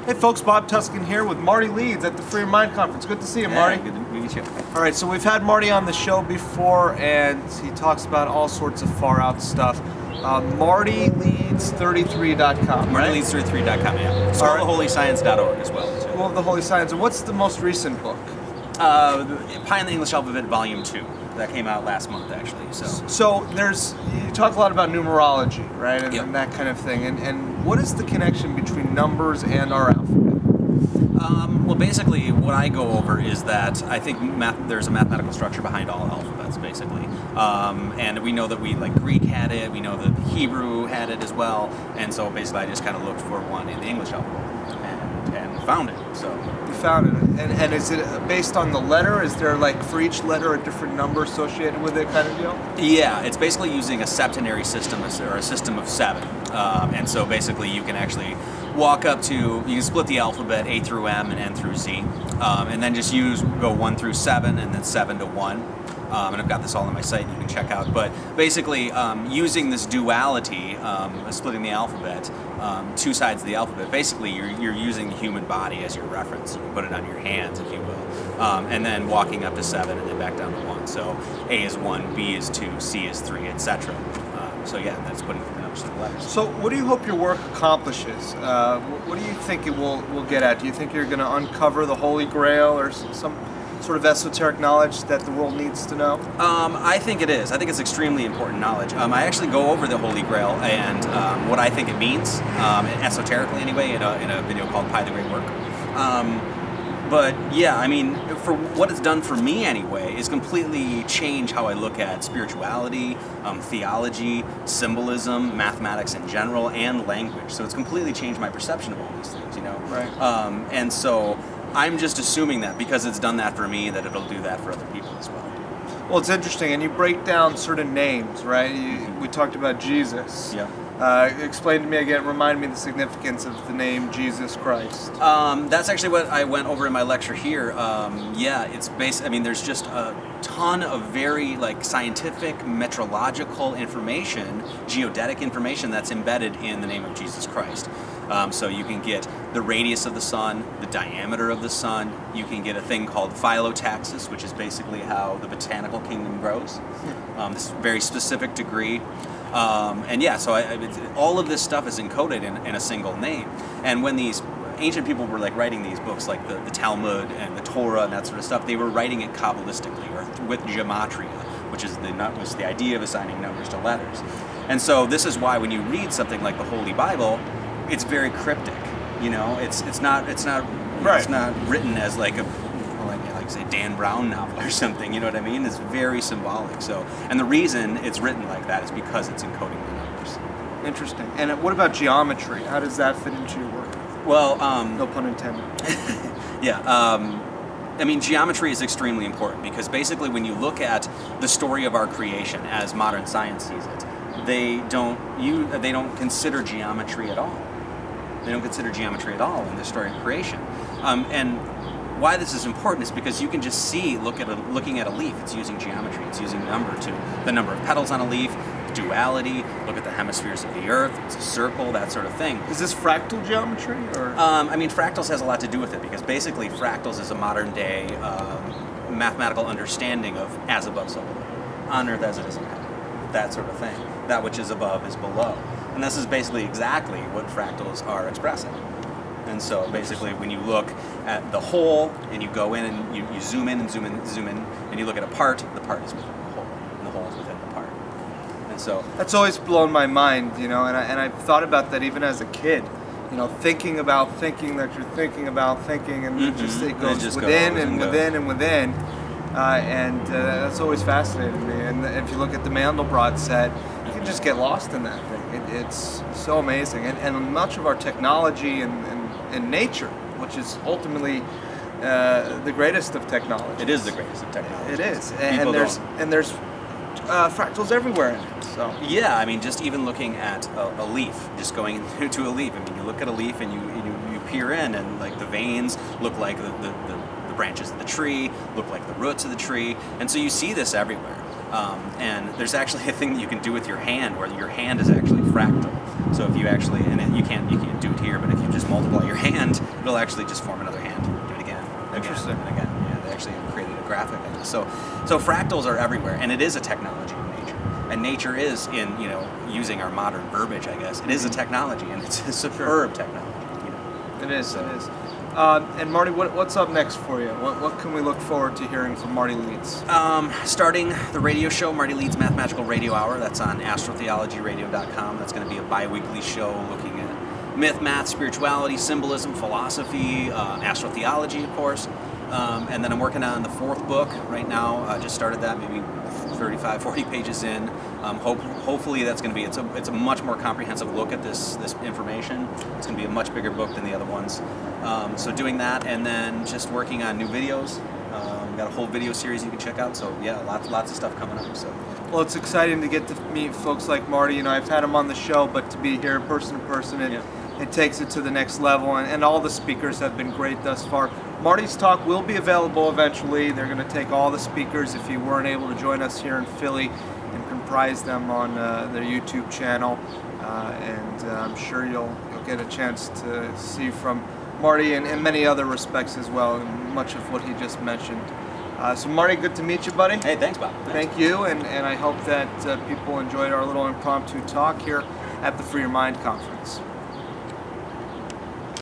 Hey folks, Bob Tuscan here with Marty Leeds at the Free Your Mind Conference. Good to see you, Marty. Good to meet you. All right, so we've had Marty on the show before, and he talks about all sorts of far-out stuff. MartyLeeds33.com, right? MartyLeeds33.com, yeah. SchoolofTheHolyScience.org as well. School of the Holy Science. And what's the most recent book? Pi in the English Alphabet, Volume 2. That came out last month, actually. So you talk a lot about numerology, right, and, yep. and that kind of thing. And what is the connection between numbers and our alphabet? Well, basically, what I go over is that I think there's a mathematical structure behind all alphabets, basically. And we know that Greek had it, we know that Hebrew had it as well, and so basically I just kind of looked for one in the English alphabet and found it. So you found it, and is it based on the letter? Is there for each letter a different number associated with it, kind of deal? Yeah, it's basically using a septenary system, or a system of 7, and so basically you can actually walk up to, you can split the alphabet A through M and N through Z, and then just go 1 through 7 and then 7 to 1. And I've got this all on my site you can check out. But basically, using this duality, splitting the alphabet, 2 sides of the alphabet, basically you're using the human body as your reference. You can put it on your hands, if you will. And then walking up to 7 and then back down to 1. So A is 1, B is 2, C is 3, etc. So yeah, that's putting the numbers to the letters. So what do you hope your work accomplishes? What do you think it will get at? Do you think you're going to uncover the Holy Grail or some sort of esoteric knowledge that the world needs to know? I think it is. I think it's extremely important knowledge. I actually go over the Holy Grail and what I think it means, esoterically anyway, in a video called Pi the Great Work. But yeah, I mean, for what it's done for me anyway, is completely change how I look at spirituality, theology, symbolism, mathematics in general, and language. So it's completely changed my perception of all these things, you know? Right. And so I'm just assuming that because it's done that for me, that it'll do that for other people as well. Well, it's interesting, and you break down certain names, right? We talked about Jesus. Yeah. Explain to me again, remind me the significance of the name Jesus Christ. That's actually what I went over in my lecture here. Yeah, it's I mean, there's just a ton of very scientific, metrological information, geodetic information that's embedded in the name of Jesus Christ. So you can get the radius of the sun, the diameter of the sun. You can get a thing called phyllotaxis, which is basically how the botanical kingdom grows. This very specific degree. And yeah, so all of this stuff is encoded in a single name. And when these ancient people were writing these books, like the Talmud and the Torah and that sort of stuff, they were writing it Kabbalistically, or with Gematria, which is the idea of assigning numbers to letters. And so this is why when you read something like the Holy Bible, it's very cryptic. You know, it's not right. It's not written as say Dan Brown novel or something, you know what I mean? It's very symbolic. So, and the reason it's written like that is because it's encoding the numbers. Interesting. And what about geometry? How does that fit into your work? Well, no pun intended. Yeah. I mean, geometry is extremely important because basically when you look at the story of our creation as modern science sees it, they don't consider geometry at all. They don't consider geometry at all in the story of creation. And why this is important is because you can just see, looking at a leaf, it's using geometry, it's using the number of petals on a leaf, duality, look at the hemispheres of the earth, it's a circle, that sort of thing. Is this fractal geometry? Or? I mean, fractals has a lot to do with it because basically fractals is a modern day mathematical understanding of as above, so below. On earth as it is in heaven. That sort of thing. That which is above is below. And this is basically exactly what fractals are expressing. And so basically when you look at the whole and you go in and you zoom in and zoom in, and you look at a part, the part is within the whole, and the whole is within the part. And so that's always blown my mind, you know, and I've thought about that even as a kid, you know, thinking about thinking that you're thinking about thinking, and it goes within and within and within, and that's always fascinated me. And if you look at the Mandelbrot set, you can just get lost in that thing. It's so amazing, and much of our technology and nature, which is ultimately the greatest of technology. It is the greatest of technology. It is, and there's fractals everywhere in it. So yeah, I mean, just even looking at a leaf, just going into a leaf. I mean, you look at a leaf and you peer in, and the veins look like the branches of the tree, look like the roots of the tree, and so you see this everywhere. And there's actually a thing that you can do with your hand, where your hand is actually fractal. So if you actually, and you can't do it here, but if you just multiply your hand, it'll actually just form another hand. Do it again. Interesting. Again, and again. Yeah, they actually created a graphic. So fractals are everywhere, and it is a technology of nature. And nature is in, using our modern verbiage, I guess. It is a technology, and it's a superb technology. It is. So. It is. And Marty, what's up next for you? What can we look forward to hearing from Marty Leeds? Starting the radio show, Marty Leeds Mathematical Radio Hour. That's on astrotheologyradio.com. That's going to be a bi-weekly show looking at myth, math, spirituality, symbolism, philosophy, astrotheology, of course. And then I'm working on the 4th book right now. I just started that, maybe 35, 40 pages in. Hopefully that's going to be, it's a much more comprehensive look at this information. It's going to be a much bigger book than the other ones. So doing that, and then just working on new videos. Got a whole video series you can check out. So yeah, lots of stuff coming up. So. Well, it's exciting to get to meet folks like Marty. I've had him on the show, but to be here person to person, it takes it to the next level. And all the speakers have been great thus far. Marty's talk will be available eventually. They're going to take all the speakers, if you weren't able to join us here in Philly, and comprise them on their YouTube channel. And I'm sure you'll get a chance to see from Marty in many other respects as well, and much of what he just mentioned. So Marty, good to meet you, buddy. Hey, thanks, Bob. Thank you, and I hope that people enjoyed our little impromptu talk here at the Free Your Mind Conference.